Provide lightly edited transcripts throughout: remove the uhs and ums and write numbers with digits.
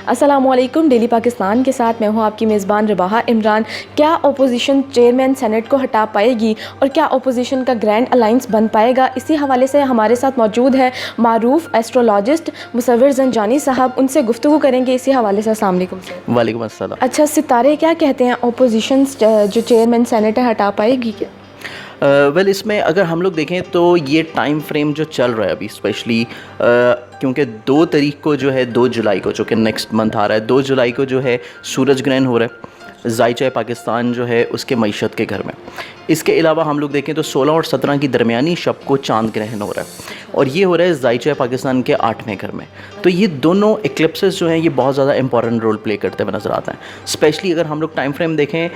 अस्सलामुअलैकुम। डेली पाकिस्तान के साथ मैं हूं आपकी मेज़बान रबाहा इमरान। क्या अपोजिशन चेयरमैन सेनेट को हटा पाएगी और क्या अपोजिशन का ग्रैंड अलाइंस बन पाएगा? इसी हवाले से हमारे साथ मौजूद है मारूफ एस्ट्रोलॉजिस्ट मुसव्विर ज़ंजानी साहब। उनसे गुफ्तगू करेंगे इसी हवाले से। अस्सलाम वालेकुम सर। वालेकुम अस्सलाम। अच्छा, सितारे क्या कहते हैं, अपोजिशन जो चेयरमैन सेनेट है हटा पाएगी क्या? वेल इसमें अगर हम लोग देखें तो ये टाइम फ्रेम जो चल रहा है अभी स्पेशली क्योंकि 2 तारीख को जो है 2 जुलाई को जो कि नेक्स्ट मंथ आ रहा है 2 जुलाई को जो है सूरज ग्रहण हो रहा है ज़ायचा पाकिस्तान जो है उसके मईशत के घर में। इसके अलावा हम लोग देखें तो 16 और 17 की दरमियानी शब को चांद ग्रहण हो रहा है और ये हो रहा है ज़ायचा पाकिस्तान के 8वें घर में। तो ये दोनों एक्लिप्सेस जो हैं ये बहुत ज़्यादा इंपॉर्टेंट रोल प्ले करते हुए नज़र आता है। स्पेशली अगर हम लोग टाइम फ्रेम देखें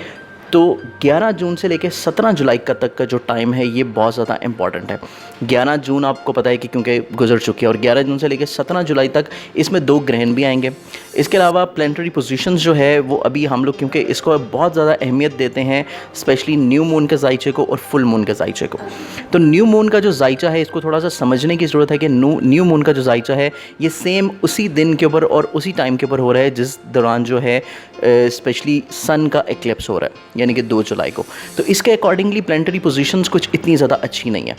तो 11 जून से लेकर 17 जुलाई का तक का जो टाइम है ये बहुत ज़्यादा इंपॉर्टेंट है। 11 जून आपको पता है कि क्योंकि गुजर चुकी है और 11 जून से लेकर 17 जुलाई तक इसमें 2 ग्रहण भी आएंगे। इसके अलावा प्लानिटरी पोजीशंस जो है वो अभी हम लोग क्योंकि इसको बहुत ज़्यादा अहमियत देते हैं स्पेशली न्यू मून के ज़ायचे को और फुल मून के ज़ायचे को। तो न्यू मून का जो ज़ायचा है इसको थोड़ा सा समझने की ज़रूरत है कि न्यू मून का जो ज़ायचा है ये सेम उसी दिन के ऊपर और उसी टाइम के ऊपर हो रहा है जिस दौरान जो है स्पेशली सन का एक्लिप्स हो रहा है यानी कि 2 जुलाई को। तो इसके अकॉर्डिंगली प्लानिटरी पोजीशंस कुछ इतनी ज़्यादा अच्छी नहीं है।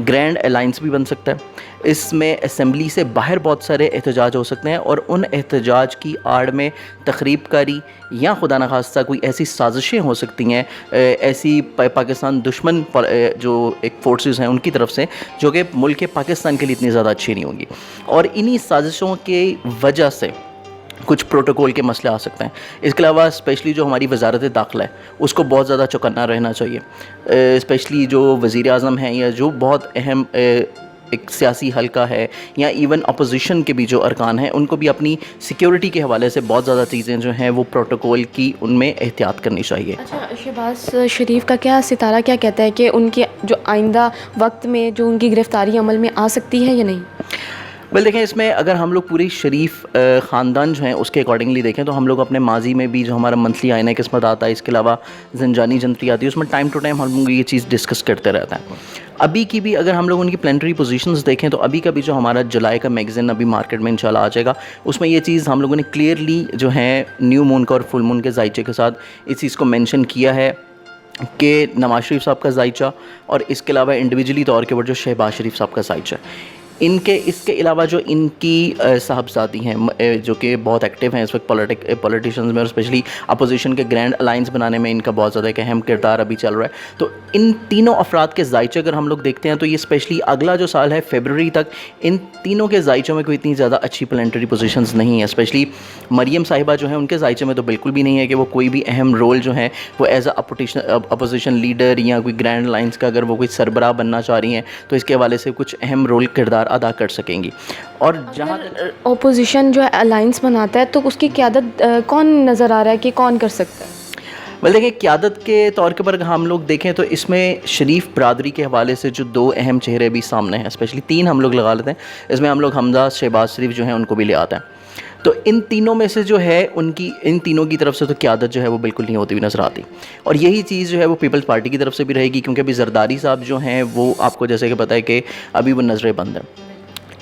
ग्रैंड अलाइंस भी बन सकता है। इसमें असेंबली से बाहर बहुत सारे एहतजाज हो सकते हैं और उन एहतजाज की आड़ में तखरीबकारी या खुदा न खास्ता कोई ऐसी साजिशें हो सकती हैं ऐसी पाकिस्तान दुश्मन जो एक फोर्सेस हैं उनकी तरफ से जो कि मुल्क पाकिस्तान के लिए इतनी ज़्यादा अच्छी नहीं होंगी और इन्हीं साजिशों की वजह से कुछ प्रोटोकॉल के मसले आ सकते हैं। इसके अलावा स्पेशली जो हमारी वजारत दाखिला है उसको बहुत ज़्यादा चौकन्ना रहना चाहिए। स्पेशली जो वज़ीर आज़म हैं या जो बहुत अहम एक सियासी हल्का है या इवन अपोजिशन के भी जो अरकान हैं उनको भी अपनी सिक्योरिटी के हवाले से बहुत ज़्यादा चीज़ें जो हैं वो प्रोटोकॉल की उनमें एहतियात करनी चाहिए। अच्छा, शहबाज शरीफ का क्या सितारा क्या कहता है कि उनके जो आइंदा वक्त में जो उनकी गिरफ़्तारी अमल में आ सकती है या नहीं? वेल देखें इसमें अगर हम लोग पूरी शरीफ ख़ानदान जो हैं उसके अकॉर्डिंगली देखें तो हम लोग अपने माजी में भी जो हमारा मंथली आईना किस्मत आता है इसके अलावा ज़ंजानी जनती आती है उसमें टाइम टू टाइम हम लोग ये चीज़ डिस्कस करते रहते हैं। अभी की भी अगर हम लोग उनकी प्लानिटरी पोजीशंस देखें तो अभी का भी जो हमारा जुलाई का मैगज़ीन अभी मार्केट में इंशाल्लाह आ जाएगा उसमें ये चीज़ हम लोगों ने क्लियरली जो है न्यू मून का और फुल मून के ज़ायचे के साथ इस चीज़ को मेंशन किया है कि नवाज शरीफ साहब का ज़ायचा और इसके अलावा इंडिविजुअली तौर के ऊपर जो शहबाज शरीफ साहब का ज़ायचा इनके इसके अलावा जो इनकी साहबजादी हैं जो कि बहुत एक्टिव हैं इस वक्त पॉलिटिशियंस में और स्पेशली अपोजिशन के ग्रैंड अलाइंस बनाने में इनका बहुत ज़्यादा एक अहम किरदार अभी चल रहा है। तो इन तीनों अफराद के ज़ायचे अगर हम लोग देखते हैं तो ये स्पेशली अगला जो साल है फरवरी तक इन तीनों के ज़ायचों में कोई इतनी ज़्यादा अच्छी प्लानिटरी पोजीशंस नहीं है। स्पेशली मरियम साहिबा जो है उनके ज़ायचे में तो बिल्कुल भी नहीं है कि वो कोई भी अहम रोल जो है वो एज अपोजिशन लीडर या कोई ग्रैंड अलाइंस का अगर वो कोई सरबराह बनना चाह रही हैं तो इसके हवाले से कुछ अहम रोल किरदार अदा कर सकेंगी। और जहाँ ओपोजिशन जो अलाइंस बनाता है तो उसकी क़यादत कौन नज़र आ रहा है कि कौन कर सकता है? well, देखिए क़यादत के तौर के पर हम लोग देखें तो इसमें शरीफ बरदरी के हवाले से जो 2 अहम चेहरे भी सामने हैं स्पेशली 3 हम लोग लगा लेते हैं। इसमें हम लोग हमजा शहबाज शरीफ जो हैं उनको भी ले आते हैं। तो इन तीनों में से जो है उनकी इन तीनों की तरफ से तो क़यादत जो है वो बिल्कुल नहीं होती हुई नज़र आती और यही चीज़ जो है वो पीपल्स पार्टी की तरफ से भी रहेगी क्योंकि अभी जरदारी साहब जो हैं वो आपको जैसे कि पता है कि अभी वो नज़रें बंद हैं।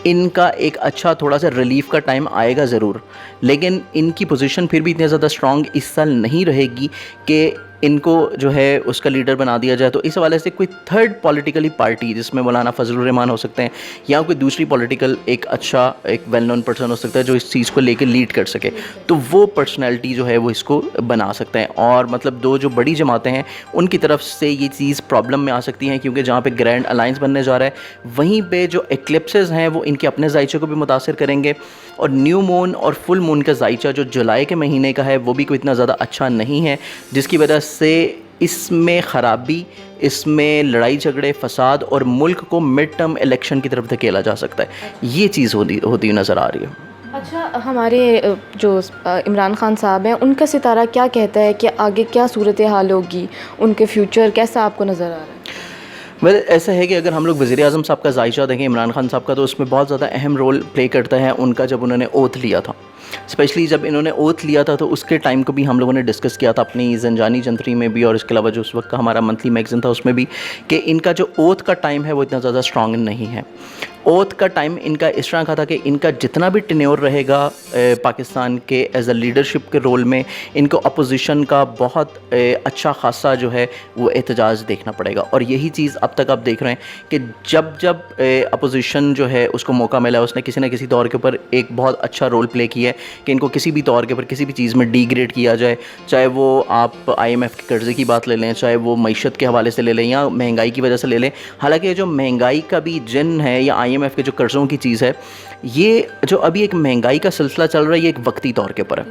इनका एक अच्छा थोड़ा सा रिलीफ का टाइम आएगा ज़रूर लेकिन इनकी पोजीशन फिर भी इतनी ज़्यादा स्ट्रॉन्ग इस साल नहीं रहेगी कि इनको जो है उसका लीडर बना दिया जाए। तो इस हवाले से कोई थर्ड पॉलिटिकली पार्टी जिसमें मौलाना फजलुर रहमान हो सकते हैं या कोई दूसरी पॉलिटिकल एक अच्छा एक वेल नोन पर्सन हो सकता है जो इस चीज़ को लेकर लीड कर सके तो वो पर्सनैलिटी जो है वो इसको बना सकते हैं। और मतलब 2 जो बड़ी जमातें हैं उनकी तरफ से ये चीज़ प्रॉब्लम में आ सकती हैं क्योंकि जहाँ पे ग्रैंड अलाइंस बनने जा रहा है वहीं पे जो एक्लिप्सेस हैं वो इनके अपने ज़ायचे को भी मुतासिर करेंगे और न्यू मून और फुल मून का ज़ायचा जो जुलाई के महीने का है वो भी कोई इतना ज़्यादा अच्छा नहीं है जिसकी वजह से इसमें ख़राबी इसमें लड़ाई झगड़े फसाद और मुल्क को मिड टर्म इलेक्शन की तरफ धकेला जा सकता है। ये चीज़ होती नज़र आ रही है। अच्छा, हमारे जो इमरान खान साहब हैं उनका सितारा क्या कहता है कि आगे क्या सूरत हाल होगी, उनके फ्यूचर कैसा आपको नज़र आ रहा है? वेल ऐसा है कि अगर हम लोग वज़ीर आज़म साहब का ज़ायचा देखें इमरान खान साहब का तो उसमें बहुत ज़्यादा अहम रोल प्ले करता है उनका जब उन्होंने ओथ लिया था स्पेशली जब इन्होंने ओथ लिया था तो उसके टाइम को भी हम लोगों ने डिस्कस किया था अपनी जंजानी जंतरी में भी, और इसके अलावा जो उस वक्त का हमारा मंथली मैगज़ीन था उसमें भी, कि इनका जो ओथ का टाइम है वो इतना ज़्यादा स्ट्रॉन्ग नहीं है। ओथ का टाइम इनका इस तरह का था कि इनका जितना भी टेन्योर रहेगा पाकिस्तान के एज अ लीडरशिप के रोल में, इनको अपोजिशन का बहुत अच्छा खासा जो है वो एहतजाज देखना पड़ेगा। और यही चीज़ अब तक आप देख रहे हैं कि जब जब अपोजिशन जो है उसको मौका मिला, उसने किसी न किसी तौर के ऊपर एक बहुत अच्छा रोल प्ले किया है कि इनको किसी भी तौर के ऊपर किसी भी चीज़ में डिग्रेड किया जाए, चाहे वो आप IMF के कर्ज़े की बात ले लें, चाहे वो मईशत के हवाले से ले लें या महंगाई की वजह से ले लें। हालांकि जो महंगाई का भी जिन है या IMF के जो कर्ज़ों की चीज़ है, ये जो अभी एक महंगाई का सिलसिला चल रहा है, ये एक वक्ती तौर के ऊपर है।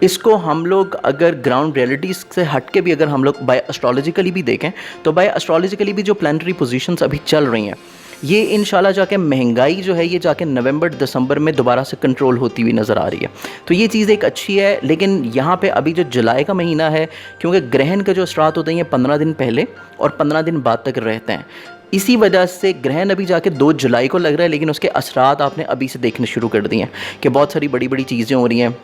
इसको हम लोग अगर ग्राउंड रियलिटीज़ से हट के भी अगर हम लोग बाय एस्ट्रोलॉजिकली भी देखें तो बाय एस्ट्रोलॉजिकली भी जो प्लानिटरी पोजीशंस अभी चल रही हैं, ये इंशाल्लाह जाके महंगाई जो है ये जाके नवंबर दिसंबर में दोबारा से कंट्रोल होती हुई नज़र आ रही है। तो ये चीज़ एक अच्छी है। लेकिन यहाँ पे अभी जो जुलाई का महीना है, क्योंकि ग्रहण के जो असरात होते हैं ये 15 दिन पहले और 15 दिन बाद तक रहते हैं, इसी वजह से ग्रहण अभी जाके 2 जुलाई को लग रहा है, लेकिन उसके असरात आपने अभी से देखने शुरू कर दिए हैं कि बहुत सारी बड़ी बड़ी चीज़ें हो रही हैं।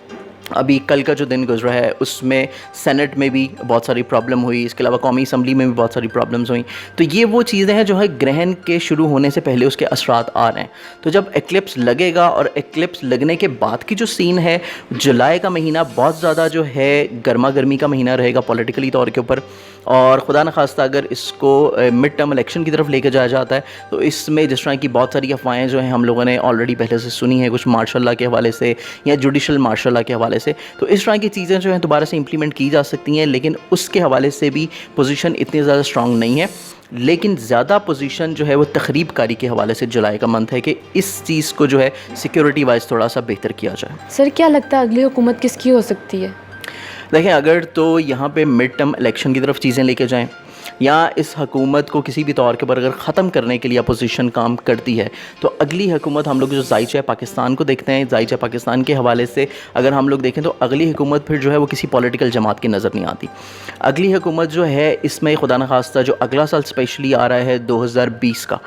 अभी कल का जो दिन गुजरा है उसमें सेनेट में भी बहुत सारी प्रॉब्लम हुई, इसके अलावा कौमी असम्बली में भी बहुत सारी प्रॉब्लम्स हुई। तो ये वो चीज़ें हैं जो है ग्रहण के शुरू होने से पहले उसके असरात आ रहे हैं। तो जब एक्लिप्स लगेगा और एक्लिप्स लगने के बाद की जो सीन है, जुलाई का महीना बहुत ज़्यादा जो है गर्मा गर्मी का महीना रहेगा पॉलिटिकली तौर के ऊपर। और खुदा न खास्ता अगर इसको मिड टर्म इलेक्शन की तरफ लेके जाया जाता है तो इसमें जिस तरह की बहुत सारी अफवाहें जो हैं हम लोगों ने ऑलरेडी पहले से सुनी है, कुछ मार्शल लॉ के हवाले से या जुडिशल मार्शल लॉ के हवाले से, तो इस तरह की चीज़ें जो हैं दोबारा से इंप्लीमेंट की जा सकती हैं। लेकिन उसके हवाले से भी पोजीशन इतनी ज़्यादा स्ट्रॉन्ग नहीं है। लेकिन ज़्यादा पोजीशन जो है वो तखरीब कारी के हवाले से जुलाई का मंथ है कि इस चीज़ को जो है सिक्योरिटी वाइज थोड़ा सा बेहतर किया जाए। सर क्या लगता है अगली हुकूमत किसकी हो सकती है? देखें, अगर तो यहाँ पे मिड टर्म इलेक्शन की तरफ चीज़ें लेके जाएं या इस हुकूमत को किसी भी तौर के ऊपर अगर ख़त्म करने के लिए अपोजिशन काम करती है, तो अगली हुकूमत हम लोग जो ज़ाइचा पाकिस्तान को देखते हैं, ज़ाइचा पाकिस्तान के हवाले से अगर हम लोग देखें तो अगली हुकूमत फिर जो है वो किसी पॉलिटिकल जमात की नज़र नहीं आती। अगली हुकूमत जो है इसमें खुदा न खास्ता जो अगला साल स्पेशली आ रहा है 2020 का,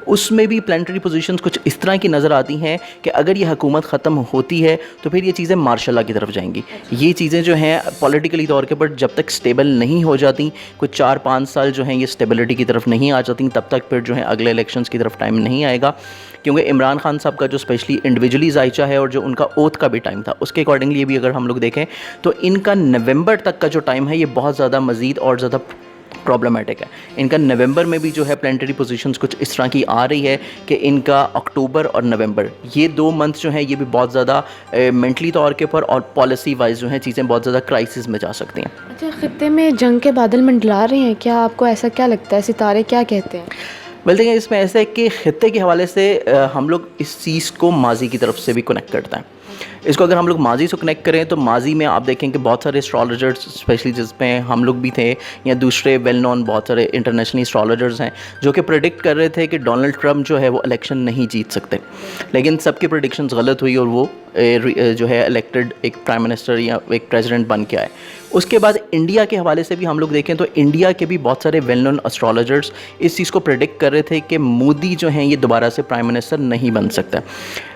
उसमें भी प्लानिटरी पोजीशंस कुछ इस तरह की नज़र आती हैं कि अगर ये हुकूमत ख़त्म होती है तो फिर ये चीज़ें मार्शल लॉ की तरफ जाएंगी। ये चीज़ें जो हैं पॉलिटिकली तौर के ऊपर जब तक स्टेबल नहीं हो जाती, कुछ 4-5 साल जो हैं ये स्टेबिलिटी की तरफ नहीं आ जाती, तब तक फिर जो है अगले इलेक्शंस की तरफ टाइम नहीं आएगा। क्योंकि इमरान खान साहब का जो स्पेशली इंडिविजुअली ज़ाइचा है और जो उनका ओथ का भी टाइम था, उसके अकॉर्डिंगली भी अगर हम लोग देखें तो इनका नवंबर तक का जो टाइम है ये बहुत ज़्यादा मज़ीद और ज़्यादा प्रॉब्लमेटिक है। इनका नवंबर में भी जो है प्लानिटरी पोजीशंस कुछ इस तरह की आ रही है कि इनका अक्टूबर और नवंबर ये 2 मंथ जो हैं ये भी बहुत ज़्यादा मेंटली तौर के ऊपर और पॉलिसी वाइज जो हैं चीज़ें बहुत ज़्यादा क्राइसिस में जा सकती हैं। अच्छा, ख़ित्ते में जंग के बादल मंडला रहे हैं क्या? आपको ऐसा क्या लगता है? सितारे क्या कहते हैं? वेल देखिए, इसमें ऐसा है कि ख़ित्ते के हवाले से हम लोग इस चीज़ को माजी की तरफ से भी कनेक्ट करते हैं। इसको अगर हम लोग माजी से कनेक्ट करें तो माजी में आप देखें कि बहुत सारे एस्ट्रोलॉजर्स स्पेशली जिसमें हम लोग भी थे या दूसरे वेल नोन बहुत सारे इंटरनेशनल एस्ट्रोलॉजर्स हैं जो कि प्रेडिक्ट कर रहे थे कि डोनाल्ड ट्रंप जो है वो इलेक्शन नहीं जीत सकते। लेकिन सबकी प्रेडिक्शंस गलत हुई और वो जो है इलेक्टेड एक प्राइम मिनिस्टर या एक प्रेसिडेंट बन के आए। उसके बाद इंडिया के हवाले से भी हम लोग देखें तो इंडिया के भी बहुत सारे वेल नोन एस्ट्रोलॉजर्स इस चीज़ को प्रेडिक्ट कर रहे थे कि मोदी जो हैं ये दोबारा से प्राइम मिनिस्टर नहीं बन सकता।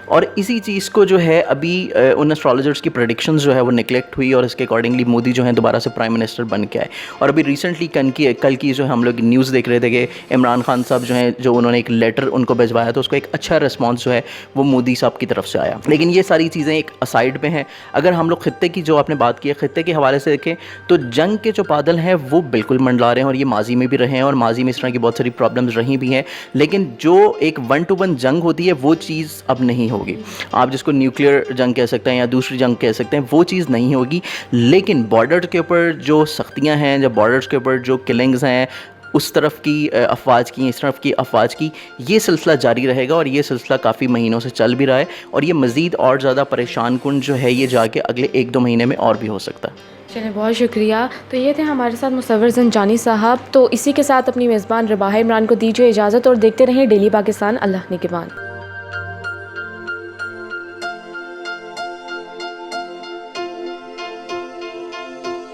और इसी चीज़ को जो है अभी उन एस्ट्रोलॉजर्स की प्रेडिक्शंस जो है वो निगलेक्ट हुई और इसके अकॉर्डिंगली मोदी जो है दोबारा से प्राइम मिनिस्टर बन के आए। और अभी रिसेंटली कल की जो हम लोग न्यूज़ देख रहे थे कि इमरान खान साहब जो हैं जो उन्होंने एक लेटर उनको भिजवाया तो उसको एक अच्छा रिस्पॉन्स जो है वो मोदी साहब की तरफ से आया। लेकिन ये सारी चीज़ें एक असाइड में हैं। अगर हम लोग ख़ित्ते की जो आपने बात की है, ख़ित्ते के हवाले से देखें तो जंग के जो बादल हैं वो बिल्कुल मंडला रहे हैं और ये माजी में भी रहे हैं और माजी में इस तरह की बहुत सारी प्रॉब्लम्स रही भी हैं। लेकिन जो एक 1-to-1 जंग होती है वो चीज़ अब नहीं होगी। आप जिसको न्यूक्लियर जंग कह सकते हैं या दूसरी जंग कह सकते हैं वो चीज़ नहीं होगी। लेकिन बॉर्डर के ऊपर जो सख्तियाँ हैं, जो बॉर्डर्स के ऊपर जो किलिंग्स हैं, उस तरफ की अफवाज की, इस तरफ की अफवाज की, ये सिलसिला जारी रहेगा और ये सिलसिला काफ़ी महीनों से चल भी रहा है और ये मज़ीद और ज़्यादा परेशान कुन जो है ये जाके अगले 1-2 महीने में और भी हो सकता है। चलिए, बहुत शुक्रिया। तो ये थे हमारे साथ मुसव्विर ज़ंजानी साहब। तो इसी के साथ अपनी मेज़बान रबाहा इमरान को दीजिए इजाज़त और देखते रहें डेली पाकिस्तान। अल्लाह निगहबान।